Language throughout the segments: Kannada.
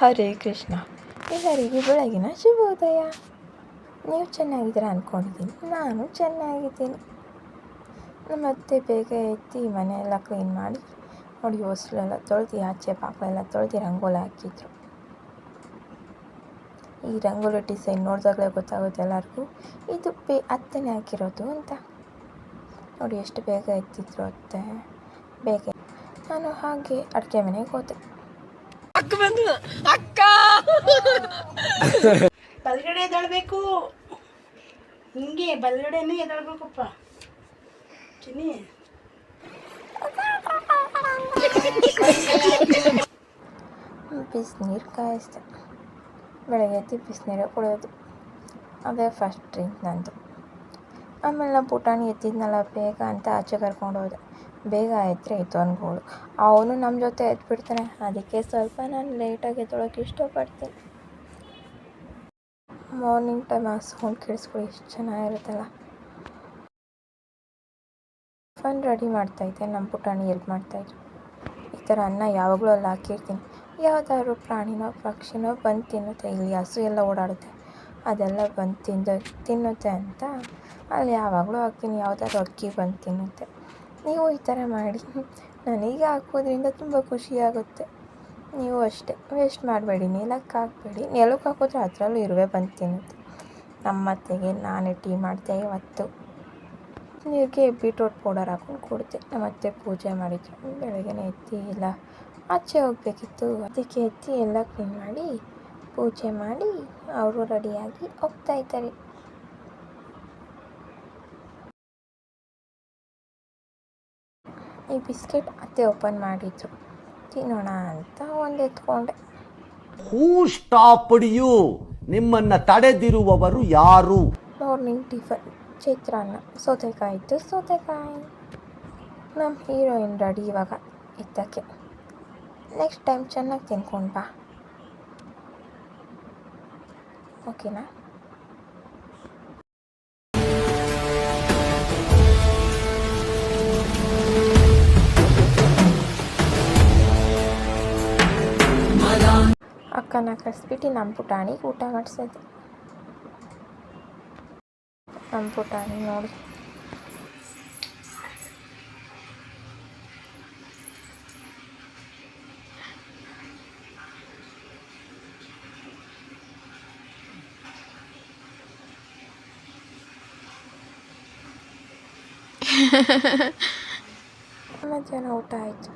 ಹರೇ ಕೃಷ್ಣ. ಎಲ್ಲರಿಗೂ ಬೆಳಗಿನ ಶುಭೋದಯ. ನೀವು ಚೆನ್ನಾಗಿದ್ದೀರಾ ಅಂದ್ಕೊಂಡಿದ್ದೀನಿ. ನಾನು ಚೆನ್ನಾಗಿದ್ದೀನಿ. ಮತ್ತೆ ಬೇಗ ಎದ್ದು ಮನೆಯೆಲ್ಲ ಕ್ಲೀನ್ ಮಾಡಿ ನೋಡಿ, ಹೊಸಲೆಲ್ಲ ತೊಳೆದು ಆಚೆ ಪಾಕಲೆಲ್ಲ ತೊಳೆದು ರಂಗೋಲಿ ಹಾಕಿದ್ರು. ಈ ರಂಗೋಲಿ ಡಿಸೈನ್ ನೋಡಿದಾಗಲೇ ಗೊತ್ತಾಗುತ್ತೆ ಎಲ್ಲರಿಗೂ ಇದು ಅತ್ತೆನೇ ಹಾಕಿರೋದು ಅಂತ. ನೋಡಿ ಎಷ್ಟು ಬೇಗ ಎತ್ತಿದ್ರು ಅತ್ತೆ. ಬೇಗ ನಾನು ಹಾಗೆ ಅಡುಗೆ ಮನೆಗೆ ಹೋದೆ. ಅಕ್ಕ ಬಲ್ಗಡೆ ಎದಳ್ಬೇಕು, ಹಿಂಗೆ ಬಲ್ಗಡೆನೇ ಎದಳ್ಬೇಕಪ್ಪ ಚಿನ್ನಿ. ಬಿಸಿನೀರು ಕಾಯಿಸ್ದೆ. ಬೆಳಗ್ಗೆ ಎದ್ದು ಬಿಸಿನೀರೇ ಕುಡಿಯೋದು, ಅದೇ ಫಸ್ಟ್ ಡ್ರಿಂಕ್ ನಂದು. ಆಮೇಲೆ ನಾವು ಪುಟಾಣಿ ಎತ್ತಿದ್ನಲ್ಲ ಬೇಗ ಅಂತ ಆಚೆ ಕರ್ಕೊಂಡು ಹೋದೆ. ಬೇಗ ಎದ್ದರೆ ಎದ್ದವನ್ಗಳು ಅವನು ನಮ್ಮ ಜೊತೆ ಎದ್ಬಿಡ್ತಾನೆ. ಅದಕ್ಕೆ ಸ್ವಲ್ಪ ನಾನು ಲೇಟಾಗಿ ಎದ್ದೊಳಕ್ಕೆ ಇಷ್ಟಪಡ್ತೀನಿ. ಮಾರ್ನಿಂಗ್ ಟೈಮ್ ಆ ಸೌಂಡ್ ಕೇಳಿಸ್ಕೊಳ್ಳಿ ಎಷ್ಟು ಚೆನ್ನಾಗಿರುತ್ತಲ್ಲ. ಟಿಫನ್ ರೆಡಿ ಮಾಡ್ತಾಯಿದ್ದೆ. ನಮ್ಮ ಪುಟಾಣಿ ಹೆಲ್ಪ್ ಮಾಡ್ತಾಯಿದ್ರು. ಈ ಥರ ಅನ್ನ ಯಾವಾಗಲೂ ಅಲ್ಲಿ ಹಾಕಿರ್ತೀನಿ. ಯಾವುದಾದ್ರು ಪ್ರಾಣಿನೋ ಪಕ್ಷಿನೋ ಬಂದು ತಿನ್ನುತ್ತೆ. ಇಲ್ಲಿ ಹಸು ಎಲ್ಲ ಓಡಾಡುತ್ತೆ, ಅದೆಲ್ಲ ಬಂದು ತಿನ್ನುತ್ತೆ ಅಂತ ಅಲ್ಲಿ ಯಾವಾಗಲೂ ಹಾಕ್ತೀನಿ. ಯಾವುದಾದ್ರು ಅಕ್ಕಿ ಬಂದು ತಿನ್ನುತ್ತೆ. ನೀವು ಈ ಥರ ಮಾಡಿ. ನನಗೆ ಹಾಕೋದ್ರಿಂದ ತುಂಬ ಖುಷಿಯಾಗುತ್ತೆ. ನೀವು ಅಷ್ಟೇ ವೇಸ್ಟ್ ಮಾಡಬೇಡಿ, ನೆಲಕ್ಕೆ ಹಾಕಬೇಡಿ. ನೆಲಕ್ಕೆ ಹಾಕಿದ್ರೆ ಅದರಲ್ಲೂ ಇರುವೆ ಬಂದು ತಿನ್ನುತ್ತೆ. ನಮ್ಮತ್ತೆಗೆ ನಾನೇ ಟೀ ಮಾಡಿದೆ ಇವತ್ತು. ನೀರಿಗೆ ಬೀಟ್ರೋಟ್ ಪೌಡರ್ ಹಾಕ್ಕೊಂಡು ಕುಡಿದೆ. ನಮ್ಮತ್ತೆ ಪೂಜೆ ಮಾಡಿದ್ರು. ಬೆಳಗ್ಗೆನೇ ಎದ್ದು ಎಲ್ಲ ಆಚೆ ಹೋಗಬೇಕಿತ್ತು. ಅದಕ್ಕೆ ಎದ್ದು ಎಲ್ಲ ಕ್ಲೀನ್ ಮಾಡಿ ಪೂಜೆ ಮಾಡಿ ಅವರು ರೆಡಿಯಾಗಿ ಹೋಗ್ತಾಯಿದ್ದಾರೆ. ಈ ಬಿಸ್ಕೆಟ್ ಅತ್ತೆ ಓಪನ್ ಮಾಡಿದ್ರು, ತಿನ್ನೋಣ ಅಂತ ಒಂದು ಎತ್ಕೊಂಡೆ. ಹೂ ಸ್ಟಾಪ್ಡ್ ಯು? ನಿಮ್ಮನ್ನು ತಡೆದಿರುವವರು ಯಾರು? ಮಾರ್ನಿಂಗ್ ಟಿಫನ್ ಚಿತ್ರಾನ್ನ, ಸೌತೆಕಾಯಿ ಇತ್ತು, ಸೌತೆಕಾಯಿ. ನಮ್ಮ ಹೀರೋಯಿನ್ ರೆಡಿ ಇವಾಗ ಎತ್ತಕ್ಕೆ. ನೆಕ್ಸ್ಟ್ ಟೈಮ್ ಚೆನ್ನಾಗಿ ತಿನ್ಕೊಂಡು ಬಾ, ಓಕೆನಾ? ಅಕ್ಕನ ಕಳಿಸ್ಬಿಟ್ಟು ನಮ್ಮ ಪುಟಾಣಿಗೆ ಊಟ ಮಾಡಿಸಿದ್ದೆ. ನಮ್ಮ ಪುಟಾಣಿ ನೋಡಿ ಮಧ್ಯಾಹ್ನ ಊಟ ಆಯಿತು.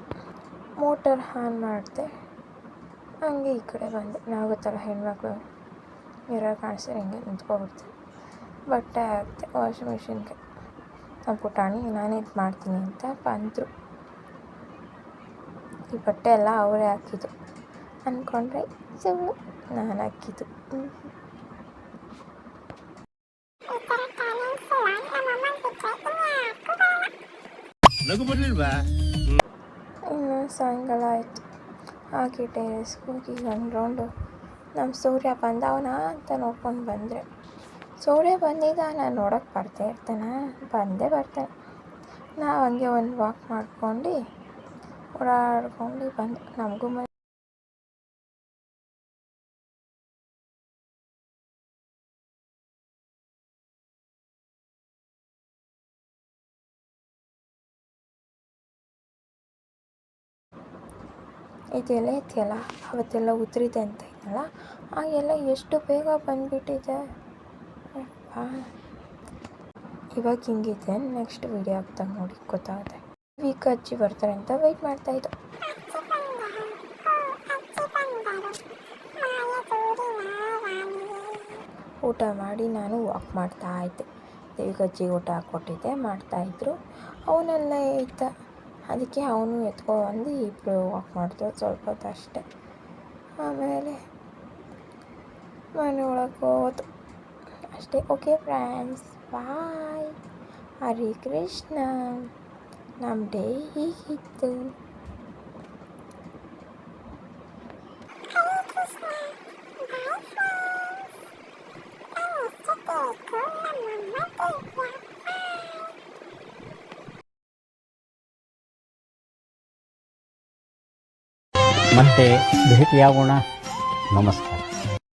ಮೋಟರ್ ಆನ್ ಮಾಡಿದೆ, ಹಂಗೆ ಈ ಕಡೆ ಬಂದೆ. ನಾವು ಗೊತ್ತಲ್ಲ ಹೆಣ್ಮಕ್ಳು ಮಿರರ್ ಕಾಣಿಸಿದ್ರೆ ಹಿಂಗೆ ನಿಂತ್ಕೊಬಿಡ್ತೀವಿ. ಬಟ್ಟೆ ಹಾಕಿದೆ ವಾಷಿಂಗ್ ಮಿಷಿನ್ಗೆ. ನಮ್ಮ ಪುಟಾಣಿ ನಾನು ಇದು ಮಾಡ್ತೀನಿ ಅಂತ ಬಂದರು. ಈ ಬಟ್ಟೆ ಎಲ್ಲ ಅವರೇ ಹಾಕಿದ್ದು ಅಂದ್ಕೊಂಡ್ರೆ ಸುಳ್ಳು, ನಾನು ಹಾಕಿದ್ದು. ಇನ್ನು ಸಾಯಂಕಾಲ ಆಯಿತು. ಹಾಗೆ ಟೆರೇಸ್ಗೆ ಹೋಗಿ ಒಂದು ರೌಂಡು ನಮ್ಮ ಸೂರ್ಯ ಬಂದವನ ಅಂತ ನೋಡ್ಕೊಂಡು ಬಂದರೆ, ಸೂರ್ಯ ಬಂದಿದ್ದ ನಾನು ನೋಡೋಕ್ಕೆ ಬರ್ತಾ ಇರ್ತಾನೆ, ಬಂದೇ ಬರ್ತಾನೆ. ನಾವು ಹಂಗೆ ಒಂದು ವಾಕ್ ಮಾಡ್ಕೊಂಡು ಓಡಾಡ್ಕೊಂಡು ಬಂದು ನಮಗೂ ಇದೆಲ್ಲ ಇದೆಯಲ್ಲ ಅವತ್ತೆಲ್ಲ ಉದುರಿದೆ ಅಂತ ಇದ್ದಲ್ಲ, ಆ ಎಲ್ಲ ಎಷ್ಟು ಬೇಗ ಬಂದುಬಿಟ್ಟಿದೆ. ಇವಾಗ ಹಿಂಗಿದೆ, ನೆಕ್ಸ್ಟ್ ವೀಡಿಯೋ ಆಗ್ತಾಗ ನೋಡಿ ಗೊತ್ತಾಗುತ್ತೆ. ವೀಕ್ ಅಜ್ಜಿ ಬರ್ತಾರೆ ಅಂತ ವೆಯ್ಟ್ ಮಾಡ್ತಾಯಿದ್ದು. ಊಟ ಮಾಡಿ ನಾನು ವಾಕ್ ಮಾಡ್ತಾಯಿದ್ದೆ. ದೇವಿಗಜ್ಜಿಗೆ ಊಟ ಹಾಕ್ಕೊಟ್ಟಿದ್ದೆ, ಮಾಡ್ತಾಯಿದ್ರು. ಅವನೆಲ್ಲ ಇದ್ದ, ಅದಕ್ಕೆ ಅವನು ಎತ್ಕೊಂಡು ಇಬ್ಬರು ವಾಕ್ ಮಾಡಿದ್ರು ಸ್ವಲ್ಪ ಹೊತ್ತು ಅಷ್ಟೆ. ಆಮೇಲೆ ಮನೆ ಒಳಗೆ ಹೋದು ಅಷ್ಟೇ. ಓಕೆ ಫ್ರೆಂಡ್ಸ್, ಬಾಯ್. ಹರೇ ಕೃಷ್ಣ. ನಮ್ಮ ಡೇ ಹೀಗಿತ್ತು. ಮತ್ತೆ ಭೇಟಿಯಾಗೋಣ. ನಮಸ್ಕಾರ.